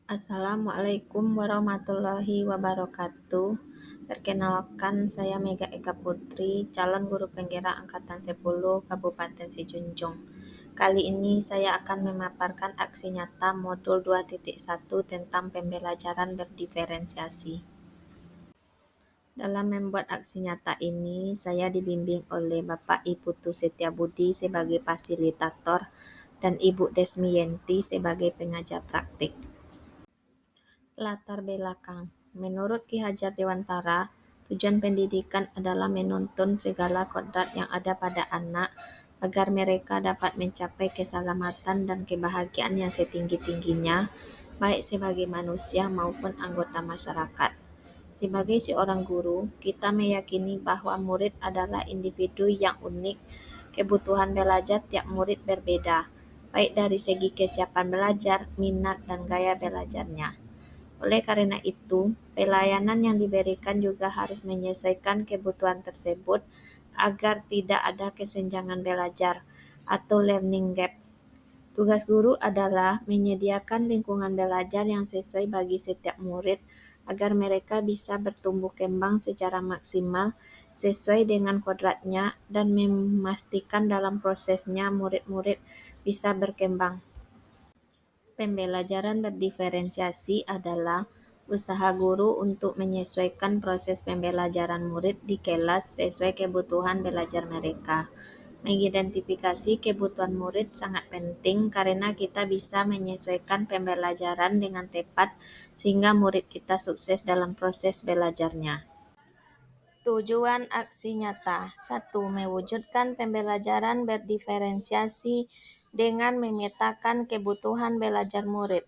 Assalamualaikum warahmatullahi wabarakatuh. Perkenalkan, saya Mega Eka Putri, calon guru penggerak Angkatan 10 Kabupaten Sijunjung. Kali ini saya akan memaparkan aksi nyata modul 2.1 tentang pembelajaran berdiferensiasi. Dalam membuat aksi nyata ini, saya dibimbing oleh Bapak Ibu Tu Setiabudi sebagai fasilitator dan Ibu Desmi Yenti sebagai pengajar praktik. Latar belakang. Menurut Ki Hajar Dewantara, tujuan pendidikan adalah menuntun segala kodrat yang ada pada anak agar mereka dapat mencapai keselamatan dan kebahagiaan yang setinggi-tingginya, baik sebagai manusia maupun anggota masyarakat. Sebagai seorang guru, kita meyakini bahwa murid adalah individu yang unik. Kebutuhan belajar tiap murid berbeda, baik dari segi kesiapan belajar, minat, dan gaya belajarnya. Oleh karena itu, pelayanan yang diberikan juga harus menyesuaikan kebutuhan tersebut agar tidak ada kesenjangan belajar atau learning gap. Tugas guru adalah menyediakan lingkungan belajar yang sesuai bagi setiap murid agar mereka bisa bertumbuh kembang secara maksimal sesuai dengan kodratnya dan memastikan dalam prosesnya murid-murid bisa berkembang. Pembelajaran berdiferensiasi adalah usaha guru untuk menyesuaikan proses pembelajaran murid di kelas sesuai kebutuhan belajar mereka. Mengidentifikasi kebutuhan murid sangat penting karena kita bisa menyesuaikan pembelajaran dengan tepat sehingga murid kita sukses dalam proses belajarnya. Tujuan aksi nyata. 1. Mewujudkan pembelajaran berdiferensiasi dengan memetakan kebutuhan belajar murid.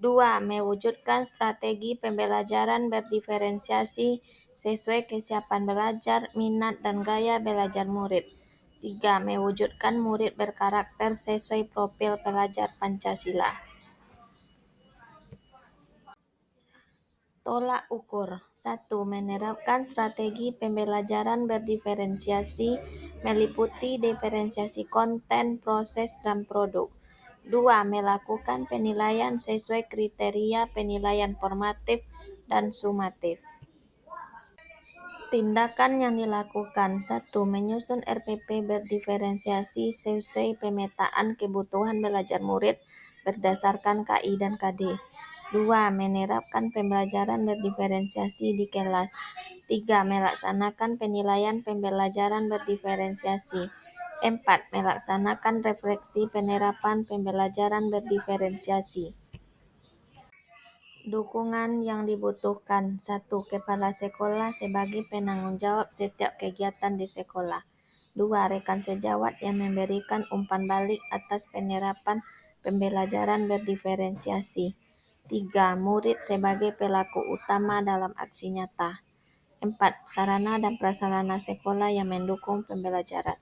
2. Mewujudkan strategi pembelajaran berdiferensiasi sesuai kesiapan belajar, minat, dan gaya belajar murid. 3. Mewujudkan murid berkarakter sesuai profil pelajar Pancasila. Tolak ukur. 1. Menerapkan strategi pembelajaran berdiferensiasi meliputi diferensiasi konten, proses, dan produk. 2. Melakukan penilaian sesuai kriteria penilaian formatif dan sumatif. Tindakan yang dilakukan. 1. Menyusun RPP berdiferensiasi sesuai pemetaan kebutuhan belajar murid berdasarkan KI dan KD. 2. Menerapkan pembelajaran berdiferensiasi di kelas. 3. Melaksanakan penilaian pembelajaran berdiferensiasi. 4. Melaksanakan refleksi penerapan pembelajaran berdiferensiasi. Dukungan yang dibutuhkan. 1. Kepala sekolah sebagai penanggung jawab setiap kegiatan di sekolah. 2. Rekan sejawat yang memberikan umpan balik atas penerapan pembelajaran berdiferensiasi. 3. Murid sebagai pelaku utama dalam aksi nyata. 4. Sarana dan prasarana sekolah yang mendukung pembelajaran.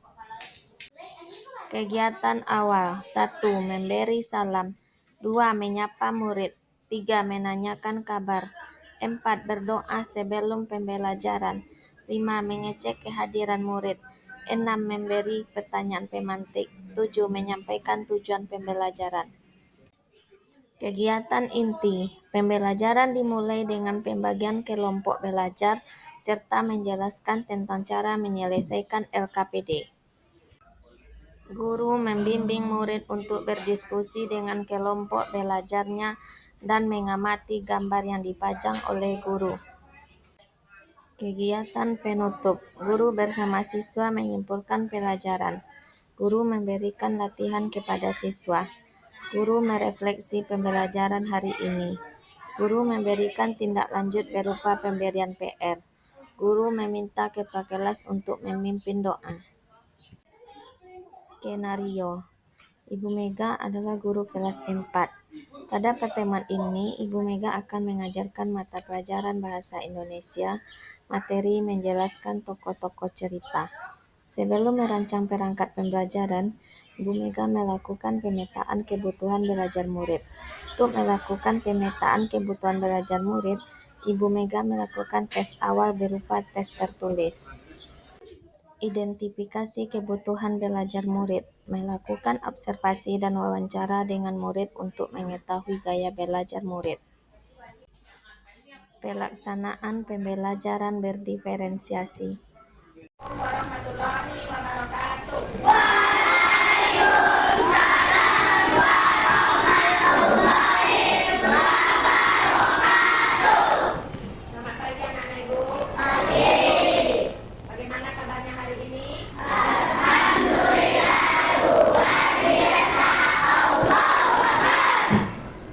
Kegiatan awal. 1. Memberi salam. 2. Menyapa murid. 3. Menanyakan kabar. 4. Berdoa sebelum pembelajaran. 5. Mengecek kehadiran murid. 6. Memberi pertanyaan pemantik. 7. Menyampaikan tujuan pembelajaran. Kegiatan inti. Pembelajaran dimulai dengan pembagian kelompok belajar serta menjelaskan tentang cara menyelesaikan LKPD. Guru membimbing murid untuk berdiskusi dengan kelompok belajarnya dan mengamati gambar yang dipajang oleh guru. Kegiatan penutup. Guru bersama siswa menyimpulkan pelajaran. Guru memberikan latihan kepada siswa. Guru merefleksi pembelajaran hari ini. Guru memberikan tindak lanjut berupa pemberian PR. Guru meminta ketua kelas untuk memimpin doa. Skenario. Ibu Mega adalah guru kelas 4. Pada pertemuan ini, Ibu Mega akan mengajarkan mata pelajaran Bahasa Indonesia, materi menjelaskan tokoh-tokoh cerita. Sebelum merancang perangkat pembelajaran, Ibu Mega melakukan pemetaan kebutuhan belajar murid. Untuk melakukan pemetaan kebutuhan belajar murid, Ibu Mega melakukan tes awal berupa tes tertulis. Identifikasi kebutuhan belajar murid, melakukan observasi dan wawancara dengan murid untuk mengetahui gaya belajar murid. pelaksanaan pembelajaran berdiferensiasi. Warahmatullahi wabarakatuh. Selamat pagi anak-anak ibu. Pagi. Bagaimana kabarnya hari ini?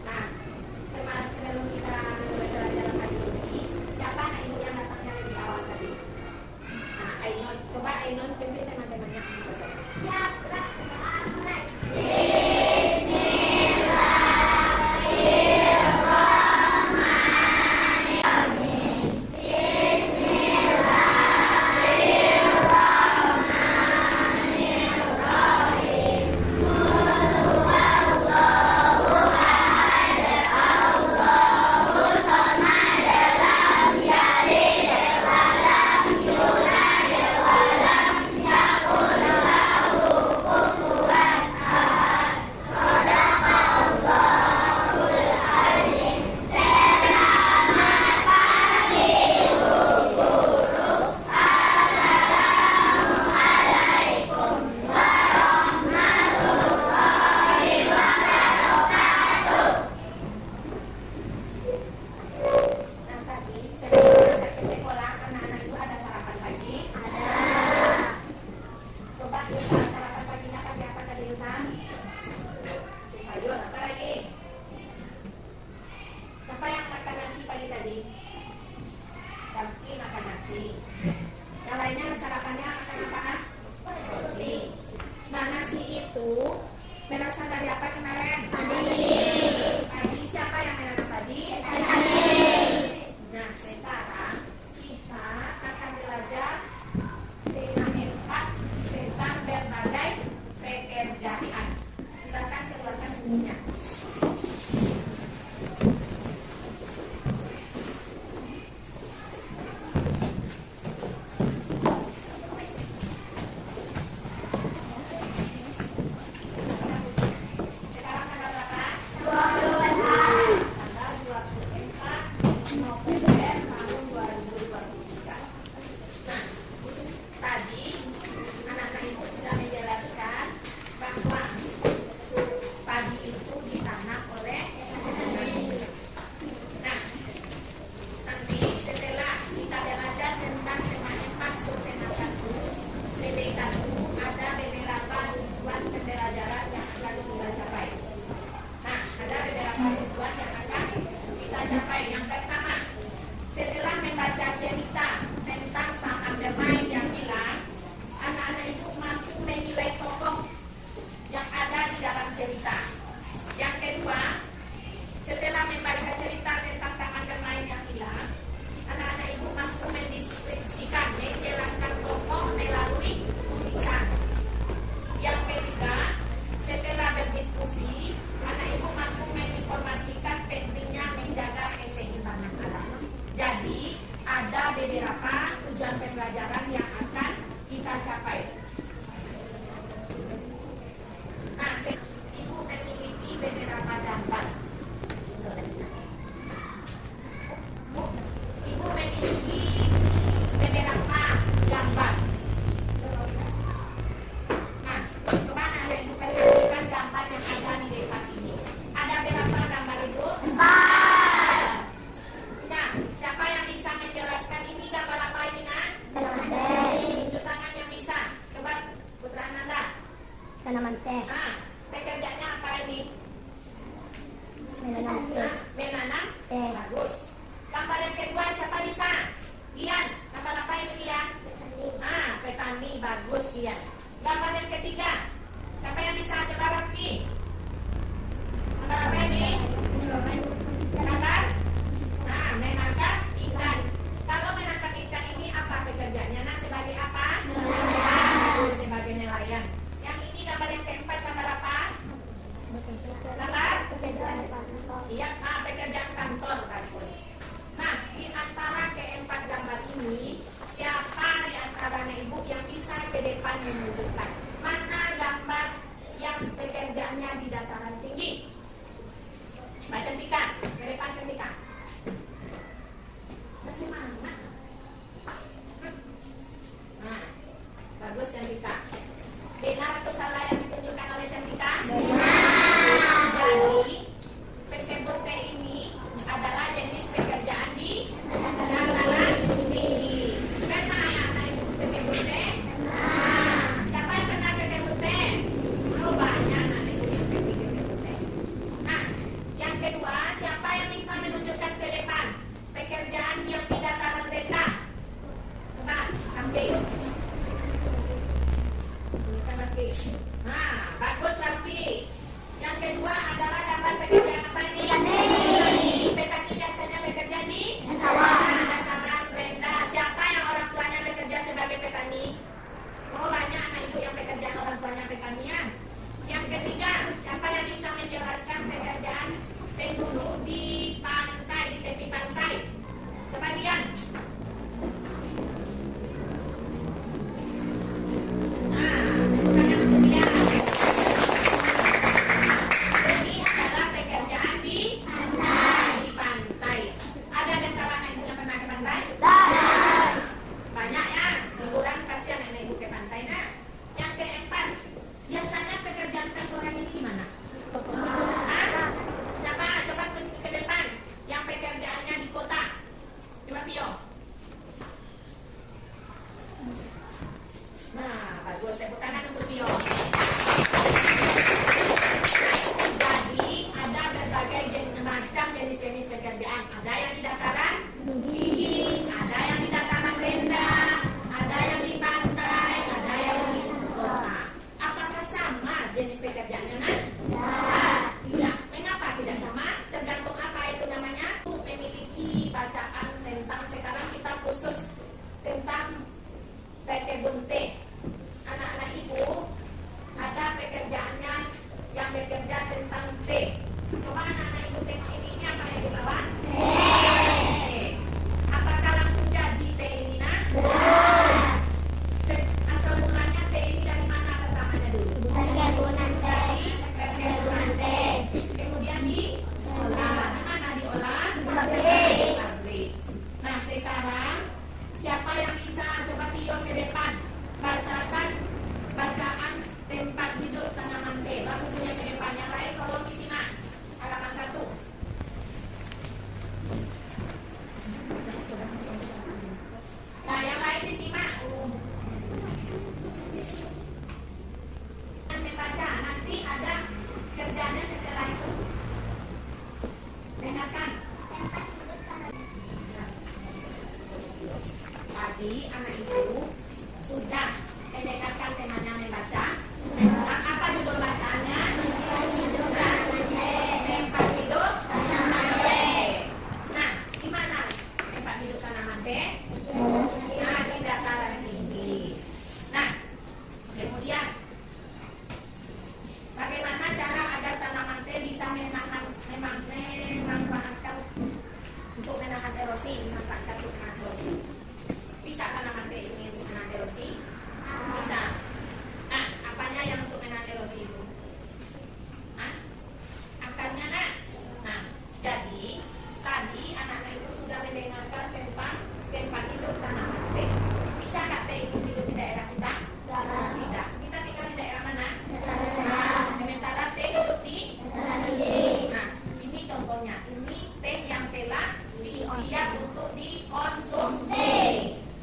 Nah, sebelum kita mulai pelajaran hari ini, siapa anak ibu yang datangnya lebih awal tadi? Nah, Ainun, coba Ainun pimpin teman-temannya. Siap, gerak, mulai. Nah, tadi sebelum berangkat ke sekolah, anak-anak ibu ada sarapan pagi? Coba Ilsa, sarapan paginya pakai apa tadi Ilsa? Pakai sayur, apa lagi? Siapa yang makan nasi pagi tadi? Damki makan nasi. Yang lainnya sarapannya makan apa? Roti. Nah, nasi itu berasal dari apa kemarin? Padi. Siapa yang menanam padi? Nah, sekarang kita akan belajar tema 4 tentang berbagai pekerjaan. Silakan keluarkan bukunya. Sekarang tanggal berapa? Tanggal 24 November tahun 2023. Nah, tadi anak-anak ibu sudah menjelaskan bahwa padi itu ditanam oleh manusia. Nah, nanti setelah kita belajar tentang tema 4 subtema 1, BB1 ada beberapa tujuan pembelajaran yang akan kita capai. Nah, ada beberapa tujuan yang akan kita capai. Yang pertama, setelah membaca cerita tentang taman bermain yang hilang, anak-anak itu mampu menilai tokoh yang ada di dalam cerita. Yang kedua, setelah membaca cerita tentang taman bermain yang hilang, anak-anak ibu mampu mendeskripsikan, menjelaskan tokoh melalui tulisan. Yang ketiga, setelah berdiskusi, anak ibu mampu menginformasikan pentingnya menjaga keseimbangan alam. Jadi, ada beberapa tujuan pembelajaran yang akan kita capai. Nah, ibu memiliki beberapa gambar. Ibu memiliki beberapa gambar. Nah, coba anak ibu perhatikan gambar yang ada di depan ini. Ada berapa gambar itu? 4. Nah, siapa yang bisa menjelaskan ini gambar apa ini, Nak? Tunjuk tangan yang bisa. Coba Putra Ananda. Tanaman teh, Nah, pekerjaannya apa ini? menanam teh, Menanam. teh, Bagus. Gambar yang kedua siapa bisa? Gian. Gambar apa ini Gian? Petani. Bagus Gian. Gambar yang ketiga. Siapa yang bisa? Coba Rocky. Gambar apa ini? Gambar? Menangkap ikan. Kalau menangkap ikan ini apa pekerjaannya? Nah, sebagai apa? Bagus, sebagai nelayan. Yang ini gambar yang keempat, gambar apa? Gambar? Iya, pekerjaan kantor. Bagus. Nah, di antara keempat gambar ini, siapa di antara ibu yang bisa ke depan menunjukkan mana gambar yang pekerjaannya di dataran tinggi? Mbak Cantika, ke depan Cantika. pekerjaan. Ada yang di dataran tinggi, ada yang di dataran rendah, ada yang di pantai, ada yang di kota. Apakah sama jenis pekerjaannya, Nak? Tidak. Mengapa tidak sama? Tergantung apa itu namanya? Memiliki bacaan tentang, sekarang kita khusus tentang PT Bunte. Anak-anak ibu ada pekerjaannya yang bekerja tentang T. Coba anak-anak ibu tengok ini apa yang di bawah? T. Apakah langsung jadi T ini, Nak? Asal mulanya T ini dari mana pertamanya dulu? Dari perkebunan T. Kemudian diolah. Di mana diolah? Pabrik. Nah, sekarang siapa yang bisa coba Tio ke depan bacakan bacaan tempat hidup tanaman T. Baru punya ke depan. Yang lain tolong disimak halaman 1. Nah, yang lain disimak. Nanti baca, nanti ada kerjanya setelah itu. Dengarkan. Tadi anak ibu sudah mendengarkan temanya membaca. Tentang apa judul bacaannya? Tempat hidup tanaman teh. Nah, di mana tempat hidup tanaman teh? Nah, di dataran tinggi. Nah, kemudian bagaimana cara agar tanaman teh bisa menahan memanfaatkan untuk menahan erosi, memanfaatkan untuk menahan erosi? Bisa tanaman teh ini untuk menahan erosi? Bisa. Nah, apanya yang untuk menahan erosi itu? Hah? Akarnya, Nak? Nah, jadi tadi anak-anak itu sudah mendengarkan tentang tempat hidup tanaman teh. Bisa nggak teh itu hidup di daerah kita? Tidak. Kita tinggal di daerah mana? Nah, sementara teh hidup di? Nah, ini contohnya. Ini teh yang telah siap untuk dikonsumsi.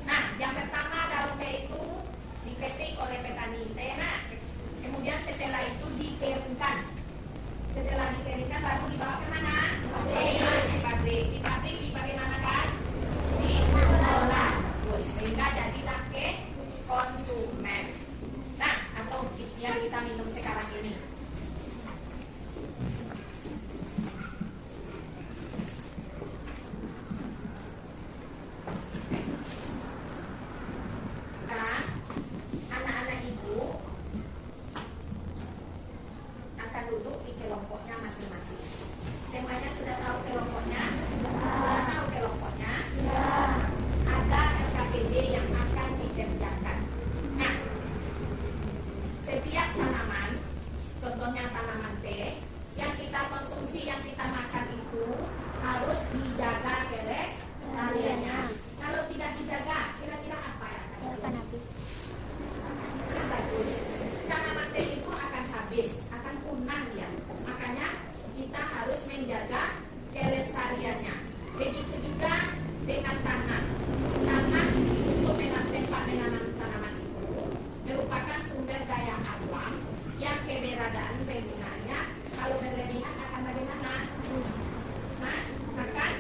Nah, yang pertama daun teh itu dipetik oleh petani teh. Nah, kemudian setelah itu dikeringkan. Setelah dikeringkan baru dibawa ke mana? Di pabrik. Di pabrik bagaimana? Diolah. Sehingga jadilah ke konsumen. Nah, atau yang kita minum sekarang ini. Sekarang anak-anak ibu akan duduk di kelompoknya masing-masing. Semuanya sudah tahu kelompoknya? Sudah tahu kelompoknya? Ada LKPD yang akan dikerjakan. Nah, setiap tanaman, contohnya tanaman teh, yang kita konsumsi, yang kita makan itu harus dijaga kelestariannya. Kalau tidak dijaga, kira-kira apa ya? Akan habis. Bagus. Tanaman teh itu akan habis, akan punah ya. Makanya kita harus menjaga kelestariannya. Begitu juga dengan tanah. Tanah untuk tempat menanam tanaman itu merupakan sumber daya alam yang keberadaan penggunanya kalau berlebihan akan bagaimana? Nah, akan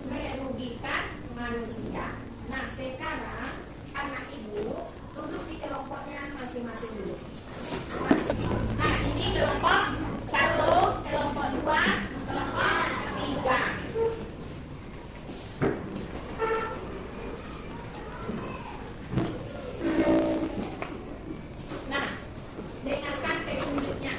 merugikan manusia. Nah, sekarang anak ibu duduk di kelompoknya masing-masing dulu. Nah, ini kelompok 1, kelompok 2, kelompok 3. Nah, dengarkan petunjuknya.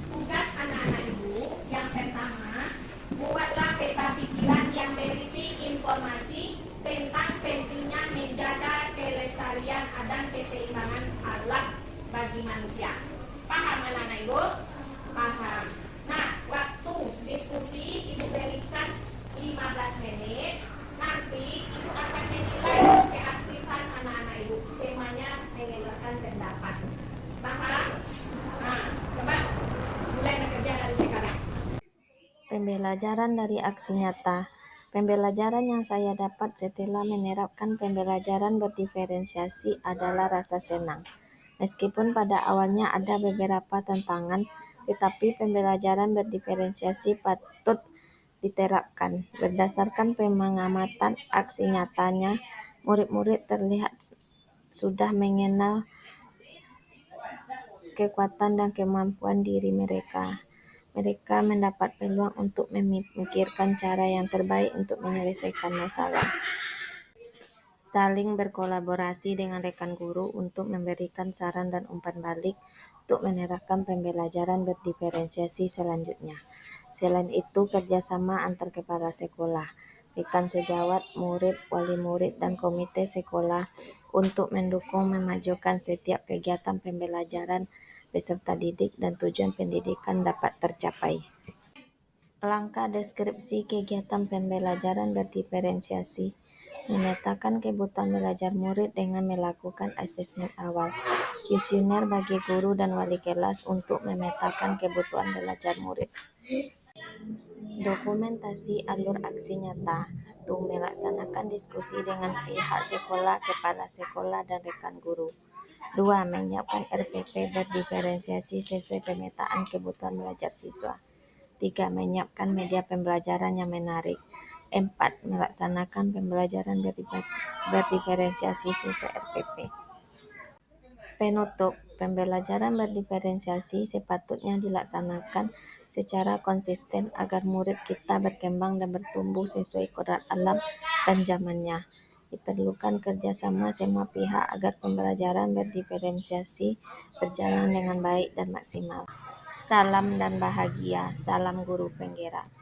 Tugas anak-anak ibu yang pertama, buatlah peta pikiran yang berisi informasi tentang pentingnya menjaga kelestarian dan keseimbangan alam bagi manusia. Paham anak-anak ibu? Paham. Nah, waktu diskusi ibu berikan 15 menit. Nanti ibu akan menilai keaktifan anak-anak ibu. Semuanya mengeluarkan pendapat. Paham? Nah, coba mulai bekerja dari sekarang. Pembelajaran dari aksi nyata. Pembelajaran yang saya dapat setelah menerapkan pembelajaran berdiferensiasi adalah rasa senang. Meskipun pada awalnya ada beberapa tantangan, Tetapi pembelajaran berdiferensiasi patut diterapkan. Berdasarkan pengamatan aksi nyatanya, murid-murid terlihat sudah mengenal kekuatan dan kemampuan diri mereka. Mereka mendapat peluang untuk memikirkan cara yang terbaik untuk menyelesaikan masalah. Saling berkolaborasi dengan rekan guru untuk memberikan saran dan umpan balik untuk menerapkan pembelajaran berdiferensiasi selanjutnya. Selain itu, kerjasama antar kepala sekolah, rekan sejawat, murid, wali murid, dan komite sekolah untuk mendukung memajukan setiap kegiatan pembelajaran peserta didik dan tujuan pendidikan dapat tercapai. Langkah deskripsi kegiatan pembelajaran berdiferensiasi. Memetakan kebutuhan belajar murid dengan melakukan asesmen awal. Kuesioner bagi guru dan wali kelas untuk memetakan kebutuhan belajar murid. Dokumentasi alur aksi nyata. 1. Melaksanakan diskusi dengan pihak sekolah, kepala sekolah, dan rekan guru. 2. Menyiapkan RPP berdiferensiasi sesuai pemetaan kebutuhan belajar siswa. 3. Menyiapkan media pembelajaran yang menarik. 4. Melaksanakan pembelajaran berdiferensiasi sesuai RPP. Penutup, pembelajaran berdiferensiasi sepatutnya dilaksanakan secara konsisten agar murid kita berkembang dan bertumbuh sesuai kodrat alam dan zamannya. Diperlukan kerjasama semua pihak agar pembelajaran berdiferensiasi berjalan dengan baik dan maksimal. Salam dan bahagia, salam guru penggerak.